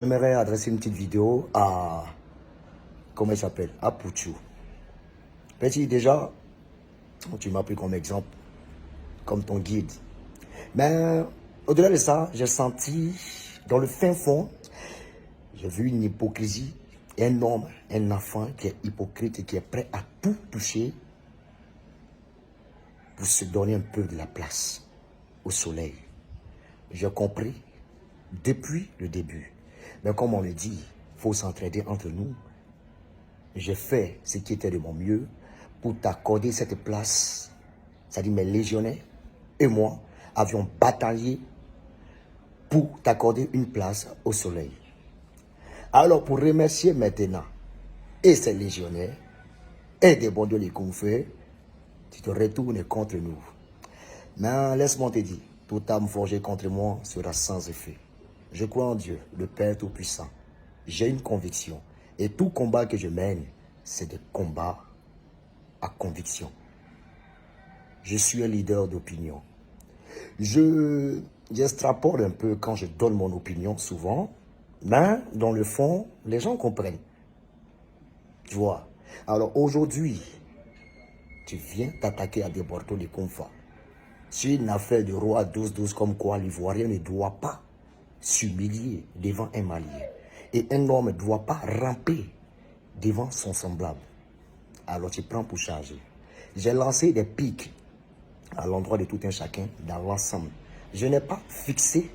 J'aimerais adresser une petite vidéo à, comment il s'appelle, à Pouchou. Petit, déjà, tu m'as pris comme exemple, comme ton guide. Mais au-delà de ça, j'ai senti, dans le fin fond, j'ai vu une hypocrisie, un homme, un enfant qui est hypocrite et qui est prêt à tout toucher pour se donner un peu de la place au soleil. J'ai compris depuis le début. Mais comme on le dit, il faut s'entraider entre nous. J'ai fait ce qui était de mon mieux pour t'accorder cette place. C'est-à-dire mes légionnaires et moi avions bataillé pour t'accorder une place au soleil. Alors pour remercier maintenant et ces légionnaires et des bons de les confrères, tu te retournes contre nous. Mais laisse-moi te dire, toute âme forgée contre moi sera sans effet. Je crois en Dieu, le Père Tout-Puissant. J'ai une conviction. Et tout combat que je mène, c'est des combats à conviction. Je suis un leader d'opinion. J'extrapole un peu quand je donne mon opinion souvent, mais dans le fond, les gens comprennent. Tu vois. Alors aujourd'hui, tu viens t'attaquer à des Bordeaux les confins. C'est une affaire de roi 12-12 comme quoi l'Ivoirien ne doit pas s'humilier devant un Malien. Et un homme ne doit pas ramper devant son semblable. Alors tu prends pour charger. J'ai lancé des pics à l'endroit de tout un chacun dans l'ensemble. Je n'ai pas fixé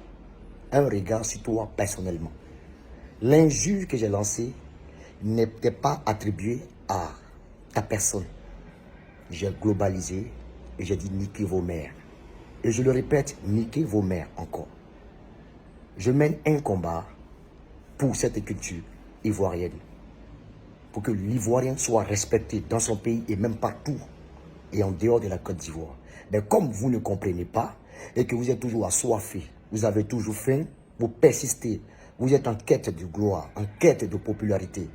un regard sur toi personnellement. L'injure que j'ai lancée n'était pas attribuée à ta personne. J'ai globalisé et j'ai dit niquez vos mères. Et je le répète, niquez vos mères encore. Je mène un combat pour cette culture ivoirienne. Pour que l'Ivoirien soit respecté dans son pays et même partout et en dehors de la Côte d'Ivoire. Mais comme vous ne comprenez pas et que vous êtes toujours assoiffé, vous avez toujours faim, vous persistez, vous êtes en quête de gloire, en quête de popularité.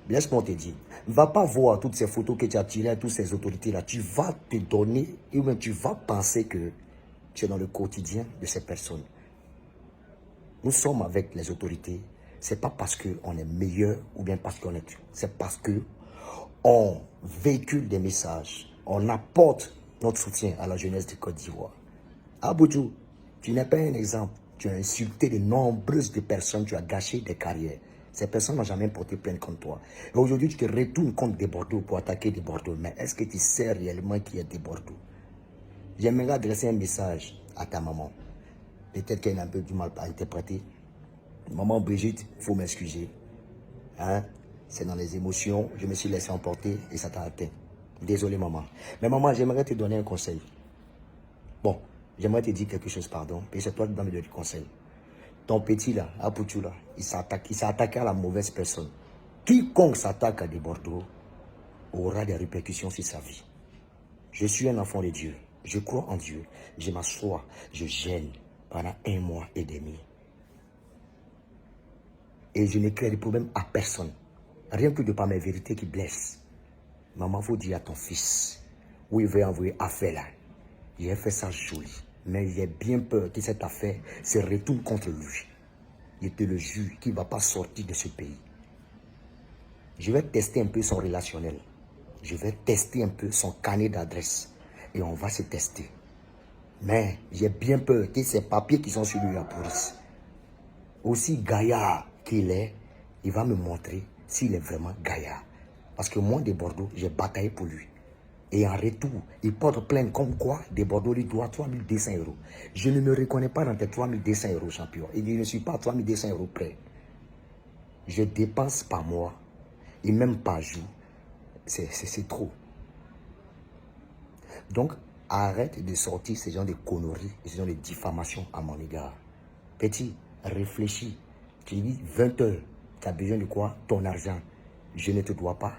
Laisse-moi te dire, ne va pas voir toutes ces photos que tu as tirées à toutes ces autorités-là. Tu vas te donner, et même tu vas penser que tu es dans le quotidien de ces personnes. Nous sommes avec les autorités, ce n'est pas parce qu'on est meilleur ou bien parce qu'on est... C'est parce qu'on véhicule des messages, on apporte notre soutien à la jeunesse de Côte d'Ivoire. Aboudjou, tu n'es pas un exemple. Tu as insulté de nombreuses personnes, tu as gâché des carrières. Ces personnes n'ont jamais porté plainte contre toi. Et aujourd'hui, tu te retournes contre des Bordeaux pour attaquer des Bordeaux. Mais est-ce que tu sais réellement qui est des Bordeaux? J'aimerais adresser un message à ta maman. Peut-être qu'elle a un peu du mal à interpréter. Maman Brigitte, il faut m'excuser. Hein? C'est dans les émotions, je me suis laissé emporter et ça t'a atteint. Désolé maman. Mais maman, j'aimerais te donner un conseil. Bon, j'aimerais te dire quelque chose, pardon. Et c'est toi qui dois me donner le conseil. Ton petit là, Apoutou là, il s'est attaqué à la mauvaise personne. Quiconque s'attaque à des Bordeaux aura des répercussions sur sa vie. Je suis un enfant de Dieu. Je crois en Dieu. Je m'assois, je gêne pendant 1 mois et demi. Et je ne crée de problème à personne. Rien que de par mes vérités qui blessent. Maman, faut dire à ton fils, où il veut envoyer affaire là. Il a fait ça joli. Mais j'ai bien peur que cette affaire se retourne contre lui. Je te le jure qu'il ne va pas sortir de ce pays. Je vais tester un peu son relationnel. Je vais tester un peu son carnet d'adresse. Et on va se tester. Mais j'ai bien peur que ces papiers qui sont sur lui la pourrissent. Aussi gaillard qu'il est, il va me montrer s'il est vraiment gaillard. Parce que moi, de Bordeaux, j'ai bataillé pour lui. Et en retour, il porte plainte comme quoi de Bordeaux lui doit 3200 €. Je ne me reconnais pas dans tes 3200 € champion. Et je ne suis pas 3200 € prêt. Je dépense par mois et même par jour. C'est trop. Donc, arrête de sortir ces gens de conneries, ces gens de diffamation à mon égard. Petit, réfléchis. Tu dis 20 heures, tu as besoin de quoi? Ton argent. Je ne te dois pas.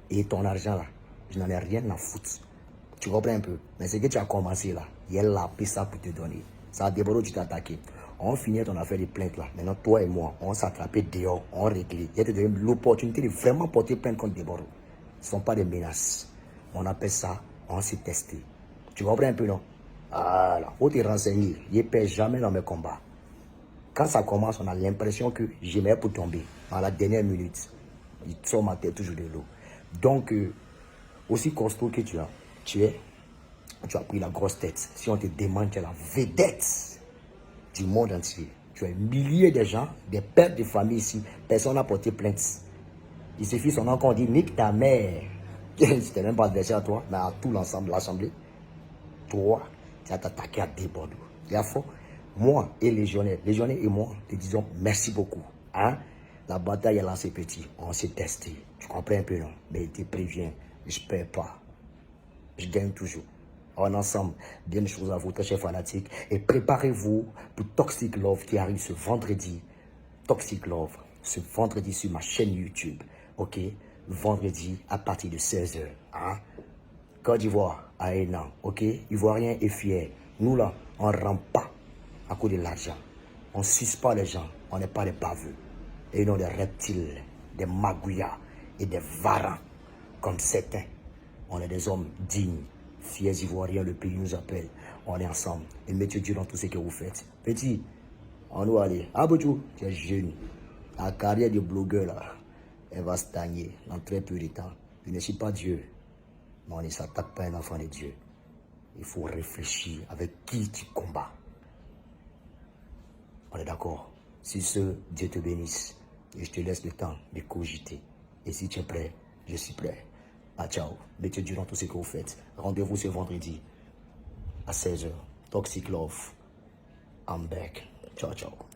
Et ton argent là, je n'en ai rien à foutre. Tu comprends un peu? Mais ce que tu as commencé là, il y a la ça pour te donner. Ça a débordé, tu t'es attaqué. On finit ton affaire de plainte là. Maintenant, toi et moi, on s'attrapait dehors, on réglait. Il y a l'opportunité de vraiment porter plainte contre Déboro. Ce ne sont pas des menaces. On appelle ça, on s'est testé. Tu comprends un peu, non? Voilà, faut te renseigner. Je ne perds jamais dans mes combats. quand ça commence, on a l'impression que j'aimerais pour tomber. À la dernière minute, il sort ma tête toujours de l'eau. Donc, aussi costaud que tu as pris la grosse tête. Si on te demande, tu es la vedette du monde entier. Tu as milliers de gens, des pères de famille ici. Personne n'a porté plainte. Il suffit son nom qu'on dit, nique ta mère. C'était même pas adversaire à toi, mais à tout l'ensemble, l'assemblée. Toi, tu as t'attaqué à des bordeaux. Il y a fort. Moi et Légionnaire et moi, te disons merci beaucoup. Hein? La bataille est lancée petit. On s'est testé. Tu comprends un peu, non? Mais il te prévient. Je ne perds pas. Je gagne toujours. On est ensemble. Bien des choses à vous, très chers fanatiques. Et préparez-vous pour Toxic Love qui arrive ce vendredi. Toxic Love, ce vendredi sur ma chaîne YouTube. Ok? Vendredi à partir de 16 h. Hein? Côte d'Ivoire à un an. Ok? Ivoirien est fier. Nous là, on ne rentre pas à cause de l'argent. On ne suce pas les gens. On n'est pas des baveux. Et non des reptiles, des magouillas et des varans comme certains. On est des hommes dignes, fiers Ivoiriens, le pays nous appelle. On est ensemble. Et mettez Dieu dans tout ce que vous faites. Petit, on doit aller. Ah, Boutou, tu es jeune. La carrière de blogueur, là, elle va stagner dans très peu de temps. Je ne suis pas Dieu. Mais on ne s'attaque pas à un enfant de Dieu. Il faut réfléchir avec qui tu combats. On est d'accord? Si ce, Dieu te bénisse. Et je te laisse le temps de cogiter. Et si tu es prêt, je suis prêt. Ah, ciao. Mettez Dieu dans tout ce que vous faites. Rendez-vous ce vendredi à 16 h. Toxic Love. I'm back. Ciao, ciao.